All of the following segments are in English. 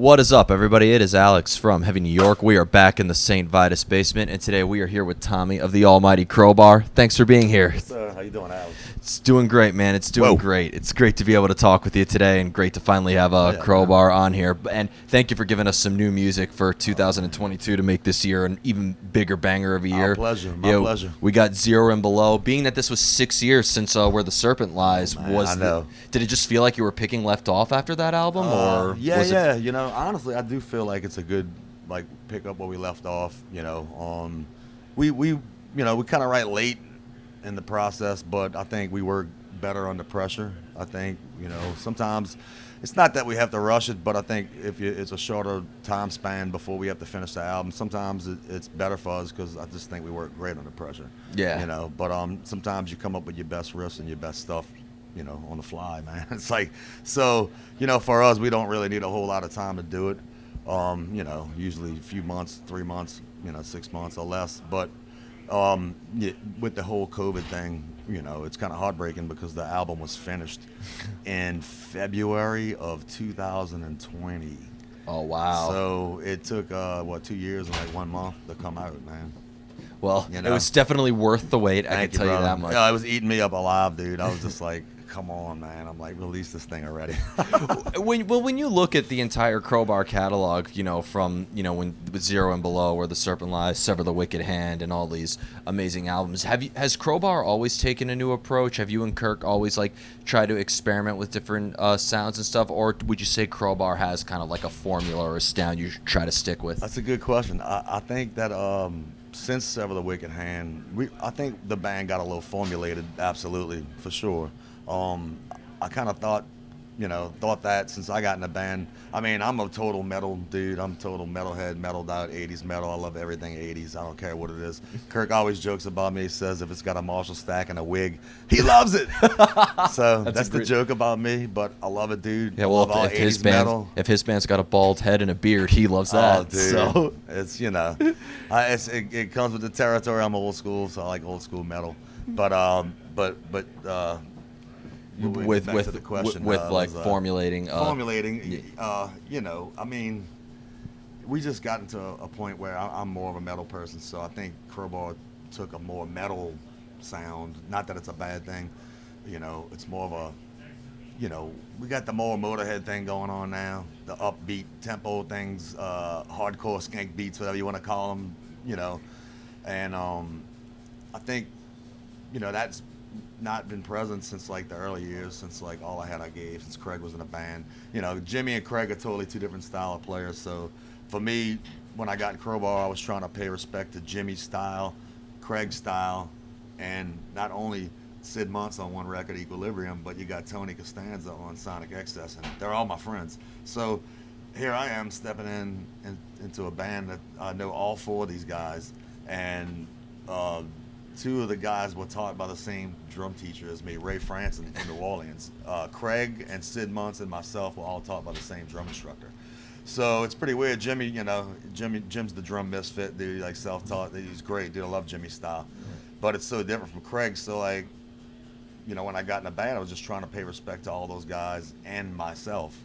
What is up, everybody? It is Alex from Heavy New York. We are back in the St. Vitus basement, and today we are here with Tommy of the almighty Crowbar. Thanks for being here. How you doing, Alex? It's doing great, man. It's doing great. It's great to be able to talk with you today, and great to finally have Crowbar on here. And thank you for giving us some new music for 2022 to make this year an even bigger banger of a year. My pleasure. We got Zero and Below. Being that this was 6 years since Where the Serpent Lies, did it just feel like you were picking left off after that album, or yeah? You know, honestly, I do feel like it's a good pick up where we left off. We kind of write late in the process, but I think we work better under pressure. I think sometimes it's not that we have to rush it, but I think if it's a shorter time span before we have to finish the album, sometimes it's better for us because I just think we work great under pressure. Yeah. But sometimes you come up with your best riffs and your best stuff, on the fly, man. It's like, so, for us, we don't really need a whole lot of time to do it. Usually a few months, 3 months, 6 months or less. But with the whole COVID thing, it's kind of heartbreaking because the album was finished in February of 2020. Oh, wow. So it took, 2 years and 1 month to come out, man. Well, it was definitely worth the wait. I can tell you that much. Yeah, it was eating me up alive, dude. I was just like, come on, man. I'm like, release this thing already. When you look at the entire Crowbar catalog, from, when with Zero and Below, Where the Serpent Lies, Sever the Wicked Hand, and all these amazing albums, has Crowbar always taken a new approach? Have you and Kirk always, tried to experiment with different sounds and stuff? Or would you say Crowbar has kind of like a formula or a sound you try to stick with? That's a good question. I think that since Sever the Wicked Hand, I think the band got a little formulated, absolutely, for sure. I kind of thought that since I got in the band. I mean, I'm a total metal dude. I'm total metalhead, metaled out, 80s metal. I love everything 80s. I don't care what it is. Kirk always jokes about me. He says if it's got a Marshall stack and a wig, he loves it. So that's the joke about me, but I love it, dude. Yeah, well, if his band's got a bald head and a beard, he loves that. Oh, dude. So it's, it comes with the territory. I'm old school, so I like old school metal. But with the question, formulating. I mean, we just got into a point where I'm more of a metal person, so I think Crowbar took a more metal sound. Not that it's a bad thing, it's more of a, we got the more Motorhead thing going on now, the upbeat tempo things, hardcore skank beats, whatever you want to call them, and I think, that's not been present since the early years, since All I Had I Gave, since Craig was in a band. Jimmy and Craig are totally two different style of players. So for me, when I got in Crowbar, I was trying to pay respect to Jimmy's style, Craig's style, and not only Sid Montz on one record, Equilibrium, but you got Tony Costanza on Sonic Excess, and they're all my friends. So here I am stepping into a band that I know all four of these guys, and two of the guys were taught by the same drum teacher as me, Ray Franson in New Orleans. Craig and Sid Montz and myself were all taught by the same drum instructor. So it's pretty weird. Jimmy, Jim's the drum misfit, dude, self-taught. He's great, dude. I love Jimmy's style. But it's so different from Craig. So, when I got in the band, I was just trying to pay respect to all those guys and myself.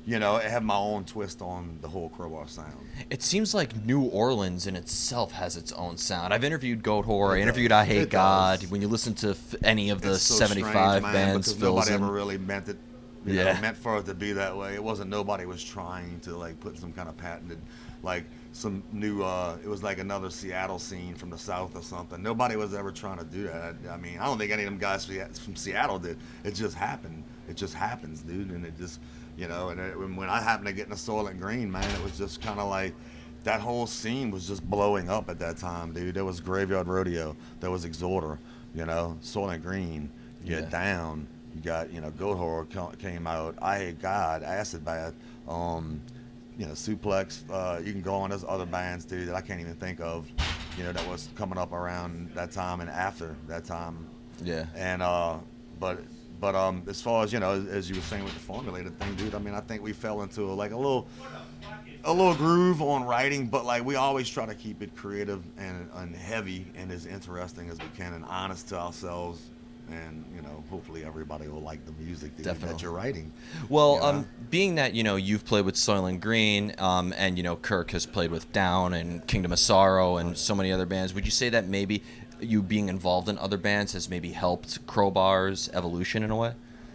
Have my own twist on the whole Crowbar sound. It seems like New Orleans in itself has its own sound. I've interviewed Goat Whore. I interviewed I Hate God. When you listen to any of the 75 bands, nobody ever really meant it. Meant for it to be that way. It wasn't. Nobody was trying to put some kind of patented, some new. It was another Seattle scene from the South or something. Nobody was ever trying to do that. I mean, I don't think any of them guys from Seattle did. It just happened. It just happens, dude, and it just. And when I happened to get in the Soilent Green, man, it was just kind of that whole scene was just blowing up at that time, dude. There was Graveyard Rodeo, there was Exhorter, Soilent Green, you got Down, you got, Goat Horror came out, I Hate God, Acid Bath, Suplex, you can go on, there's other bands, dude, that I can't even think of, that was coming up around that time and after that time. Yeah. And, but as far as, as you were saying with the formulated thing, dude, I mean, I think we fell into a little groove on writing, but we always try to keep it creative and heavy and as interesting as we can and honest to ourselves and hopefully everybody will like the music that Definitely. you're writing. Well, You know, being that you've played with Soilent Green, and Kirk has played with Down and Kingdom of Sorrow and so many other bands, would you say that maybe you being involved in other bands has maybe helped Crowbar's evolution in a way?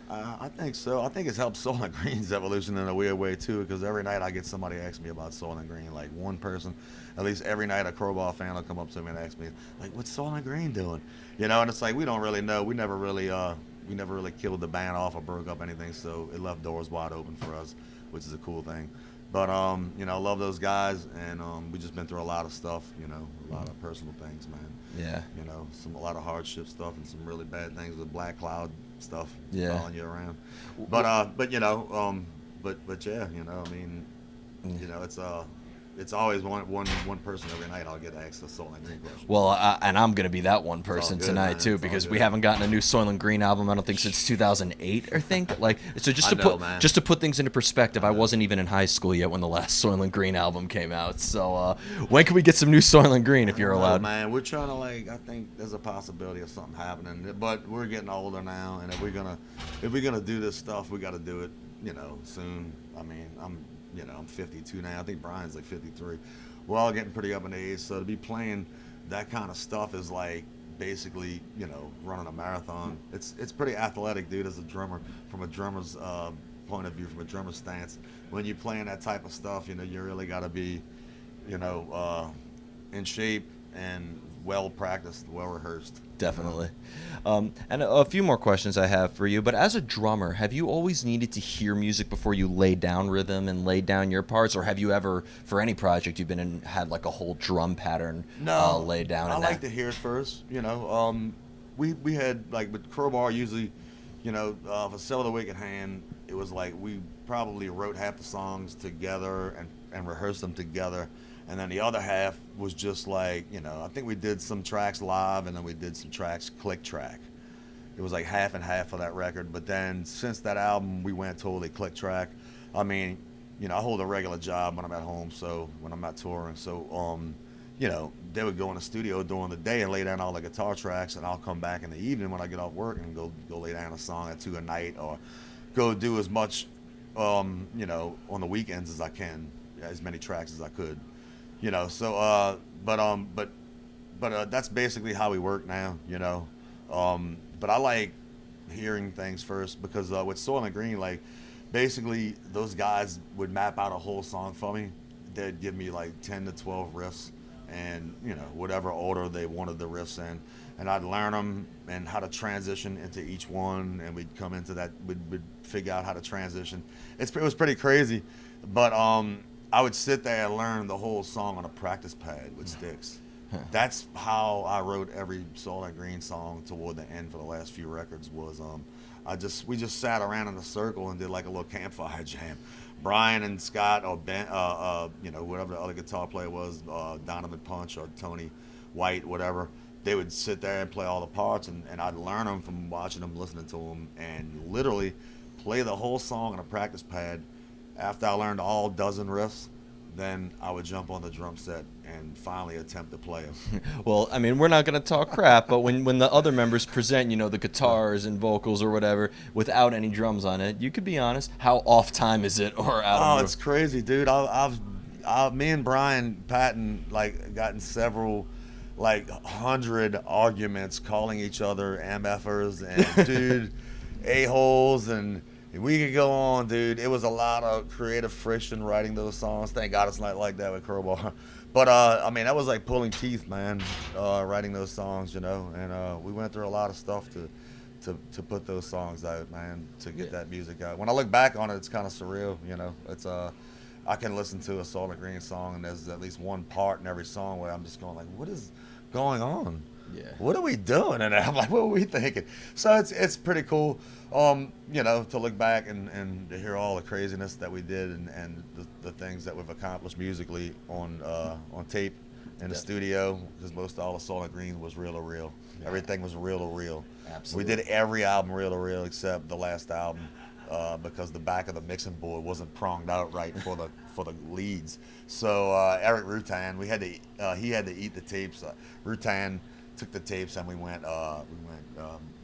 I think so. I think it's helped Soilent Green's evolution in a weird way too, because every night I get somebody ask me about Soilent Green. Like one person, at least every night, a Crowbar fan will come up to me and ask me, like, "What's Soilent Green doing?" And it's like we don't really know. We never really killed the band off or broke up anything, so it left doors wide open for us, which is a cool thing. But I love those guys, and we just been through a lot of stuff. A lot of personal things, man. Yeah. A lot of hardship stuff and some really bad things with Black Cloud stuff Yeah. following you around. But yeah, I mean, it's always one person every night I'll get asked a Soilent Green question. Well, and I'm gonna be that one It's all person good, tonight man. too, It's all because we good. haven't gotten a new Soilent Green album. I don't think since 2008. I think like so. Just to I know, put man. just to put things into perspective, I know. wasn't even in high school yet when the last Soilent Green album came out. So when can we get some new Soilent Green if you're I don't know, allowed? man. We're trying to I think there's a possibility of something happening, but we're getting older now, and if we're gonna do this stuff, we got to do it, soon. I mean, I'm 52 now. I think Brian's like 53. We're all getting pretty up in age, so to be playing that kind of stuff is like basically, running a marathon. It's pretty athletic, dude, as a drummer, from a drummer's point of view, from a drummer's stance. When you're playing that type of stuff, you really got to be, you know, uh, in shape and well practiced, well rehearsed. Definitely. And a few more questions I have for you. But as a drummer, have you always needed to hear music before you lay down rhythm and lay down your parts, or have you ever, for any project you've been in, had like a whole drum pattern No, laid down? I And like that? to hear it first. We had like with Crowbar usually, for Sell the Wicked Hand, it was like we probably wrote half the songs together and rehearsed them together, and then the other half was just like I think we did some tracks live and then we did some tracks click track. It was like half and half of that record, but then since that album we went totally click track. I mean, I hold a regular job when I'm at home, so when I'm not touring, so they would go in the studio during the day and lay down all the guitar tracks, and I'll come back in the evening when I get off work and go lay down a song or two a night, or go do as much, on the weekends as I can, as many tracks as I could, So, that's basically how we work now, But I like hearing things first because with Soilent Green, like basically those guys would map out a whole song for me. They'd give me like 10 to 12 riffs, and whatever order they wanted the riffs in, and I'd learn them and how to transition into each one, and we'd come into that, we'd figure out how to transition. It was pretty crazy, but I would sit there and learn the whole song on a practice pad with sticks. That's how I wrote every Soilent Green song toward the end for the last few records. Was we just sat around in a circle and did like a little campfire jam. Brian and Scott, or Ben, whatever the other guitar player was, Donovan Punch or Tony White, whatever. They would sit there and play all the parts, and I'd learn them from watching them, listening to them, and literally play the whole song on a practice pad. After I learned all dozen riffs, then I would jump on the drum set and finally attempt to play them. Well, I mean, we're not going to talk crap, but when the other members present, the guitars and vocals or whatever, without any drums on it, you could be honest. How off time is it, or out Oh, of? it's crazy, dude. Me and Brian Patton like gotten several, like 100 arguments, calling each other MFers and dude, a-holes, and we could go on, dude. It was a lot of creative friction writing those songs. Thank God it's not like that with Crowbar. But I mean, that was like pulling teeth, man. Writing those songs, and we went through a lot of stuff to put those songs out, man, to get that music out. When I look back on it, it's kind of surreal, It's I can listen to a Soilent Green song and there's at least one part in every song where I'm just going like, what is going on? Yeah. What are we doing? And I'm like, what were we thinking? So it's pretty cool, to look back and to hear all the craziness that we did and the things that we've accomplished musically on tape in the studio, because most all the Soilent Green was reel to reel. Yeah. Everything was reel to reel. Absolutely. We did every album reel to reel except the last album, because the back of the mixing board wasn't pronged out right for the leads. So Eric Rutan, he had to eat the tapes. Rutan took the tapes and we went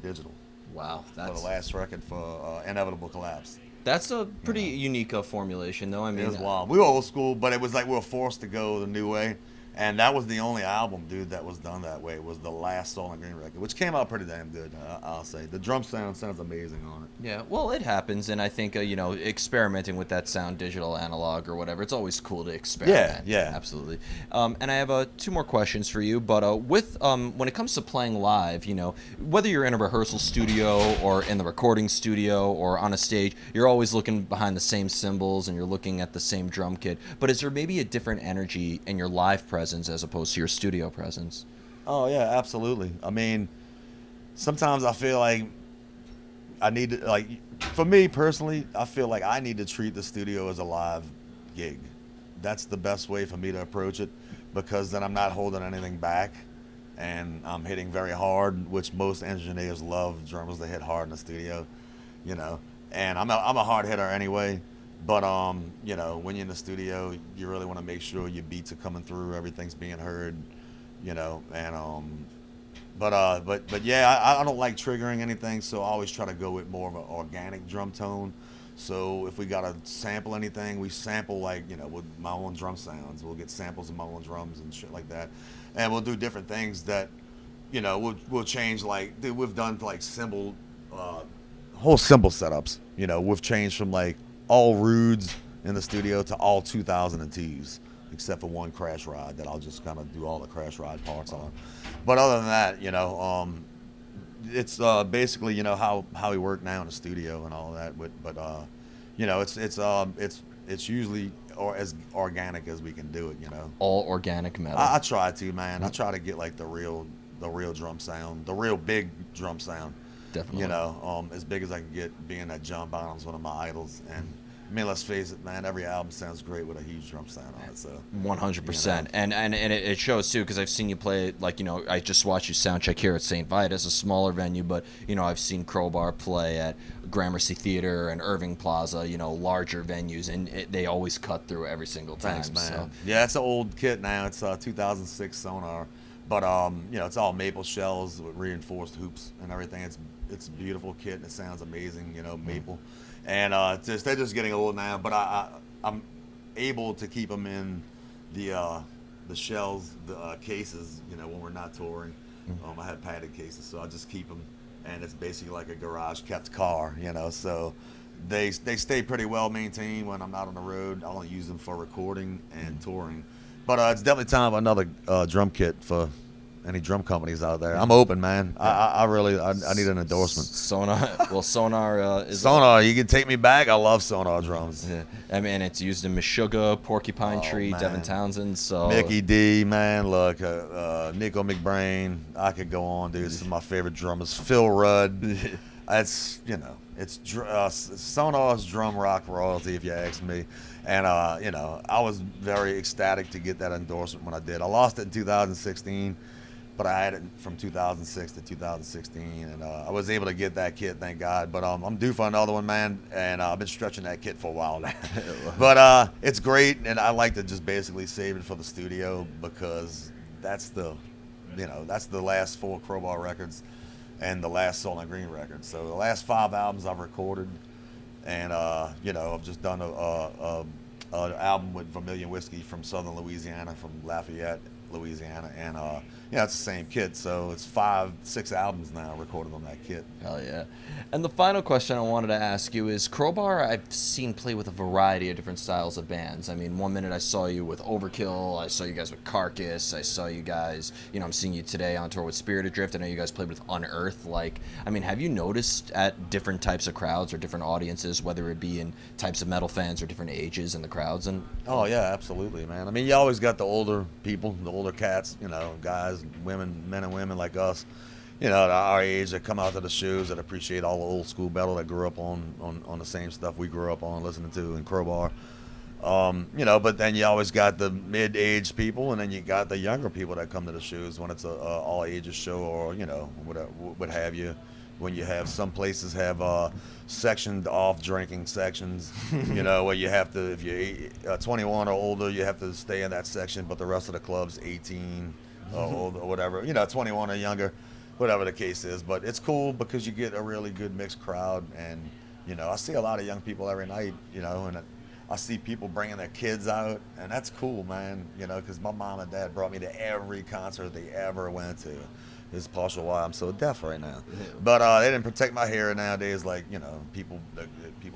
digital. Wow, for the last record for Inevitable Collapse. that's a pretty unique formulation, though. I mean, It was wild. We were old school, but it was like we were forced to go the new way. And that was the only album, dude, that was done that way. It was the last Soilent Green record, which came out pretty damn good, I'll say. The drum sounds amazing on it. yeah, well, it happens, and I think experimenting with that sound, digital, analog, or whatever, it's always cool to experiment. Yeah, yeah. Absolutely. And I have two more questions for you. But with when it comes to playing live, whether you're in a rehearsal studio or in the recording studio or on a stage, you're always looking behind the same cymbals and you're looking at the same drum kit. But is there maybe a different energy in your live presence as opposed to your studio presence? Oh, yeah, absolutely. I mean, sometimes I feel like I need to, like, for me personally, I feel like I need to treat the studio as a live gig. That's the best way for me to approach it, because then I'm not holding anything back and I'm hitting very hard, which most engineers love drummers that hit hard in the studio, and I'm a hard hitter anyway. But when you're in the studio, you really want to make sure your beats are coming through, everything's being heard, and but yeah, I don't like triggering anything, so I always try to go with more of an organic drum tone. So if we gotta sample anything, we sample with my own drum sounds. We'll get samples of my own drums and shit like that, and we'll do different things that, we'll change. Like, dude, we've done like cymbal, whole cymbal setups. We've changed from like all Rudes in the studio to all 2002s, except for one crash ride that I'll just kind of do all the crash ride parts on. But other than that, it's basically how we work now in the studio and all of that. But it's usually as organic as we can do it. All organic metal. I try to, man. I try to get like the real drum sound, the real big drum sound. Definitely. As big as I can get, being that John Bonham's one of my idols. And I mean, let's face it, man, every album sounds great with a huge drum sound on it. So 100%. And it shows too, because I've seen you play, I just watched you sound check here at St. Vitus, a smaller venue, but I've seen Crowbar play at Gramercy Theater and Irving Plaza, larger venues, and they always cut through every single time. Thanks, man. So. Yeah, it's an old kit now. It's 2006 Sonar, but it's all maple shells with reinforced hoops and everything. It's a beautiful kit and it sounds amazing, maple. And they're just getting old now, but I'm able to keep them in the shells, the cases, when we're not touring. I had padded cases, so I just keep them, and it's basically like a garage kept car, so they stay pretty well maintained when I'm not on the road. I only use them for recording and touring. But it's definitely time for another drum kit for any drum companies out there. I'm open, man. I really need an endorsement. Sonar is Sonar. You can take me back. I love Sonar drums. Yeah. I mean, it's used in Meshuggah, Porcupine Tree, man. Devin Townsend. So Mickey D, man. Look, Nico McBrain. I could go on, dude. This is my favorite drummers. Phil Rudd. It's Sonar's drum rock royalty, if you ask me. And I was very ecstatic to get that endorsement when I did. I lost it in 2016. But I had it from 2006 to 2016, and I was able to get that kit, thank God. But I'm due for another one, man, and I've been stretching that kit for a while now. But it's great, and I like to just basically save it for the studio, because that's the last 4 Crowbar records and the last Soilent Green record. So the last 5 albums I've recorded, and I've just done an album with Vermilion Whiskey from Southern Louisiana, from Lafayette, Louisiana, and it's the same kit, so it's 5-6 albums now recorded on that kit. Hell yeah. And the final question I wanted to ask you is, Crowbar I've seen play with a variety of different styles of bands. I mean, one minute I saw you with Overkill, I saw you guys with Carcass, I saw you guys, I'm seeing you today on tour with Spirit Adrift. I know you guys played with Unearth. Have you noticed at different types of crowds or different audiences, whether it be in types of metal fans or different ages in the crowds? Oh yeah, absolutely, man. I mean, you always got the older people, the older cats, guys, women, men and women like us, at our age, that come out to the shows, that appreciate all the old school metal, that grew up on the same stuff we grew up on listening to in Crowbar. But then you always got the mid-aged people, and then you got the younger people that come to the shows when it's a all ages show, or what have you. When you have some places have sectioned off drinking sections, where you have to, if you're 21 or older, you have to stay in that section, but the rest of the club's 18 or older or whatever, 21 or younger. whatever the case is. But it's cool because you get a really good mixed crowd, and I see a lot of young people every night, and I see people bringing their kids out, and that's cool, man. Because my mom and dad brought me to every concert they ever went to. This is partial why I'm so deaf right now. But they didn't protect my hearing nowadays, like people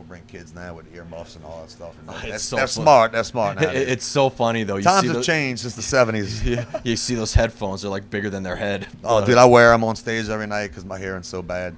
bring kids now with earmuffs and all that stuff. And that's smart. That's smart nowadays. It's so funny though. Times have changed since the '70s. Yeah, you see those headphones; they're like bigger than their head. Oh, dude, I wear them on stage every night because my hearing's so bad.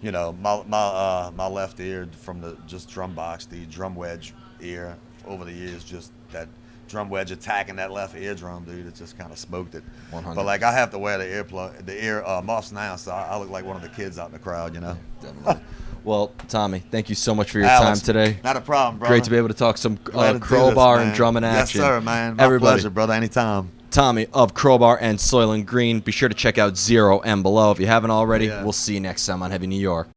Yeah. My left ear from the just drum box, the drum wedge ear over the years, just that drum wedge attacking that left eardrum, dude. It just kind of smoked it. 100. But like I have to wear the ear muffs now, so I look like one of the kids out in the crowd, Definitely. Well, Tommy, thank you so much for your Alex, time today. Not a problem, brother. Great to be able to talk some Glad to do Crowbar this, and drum and Yes, action. sir, man. My Everybody. pleasure, brother. Anytime. Tommy of Crowbar and Soilent Green. Be sure to check out Zero and Below if you haven't already. Yeah. We'll see you next time on Heavy New York.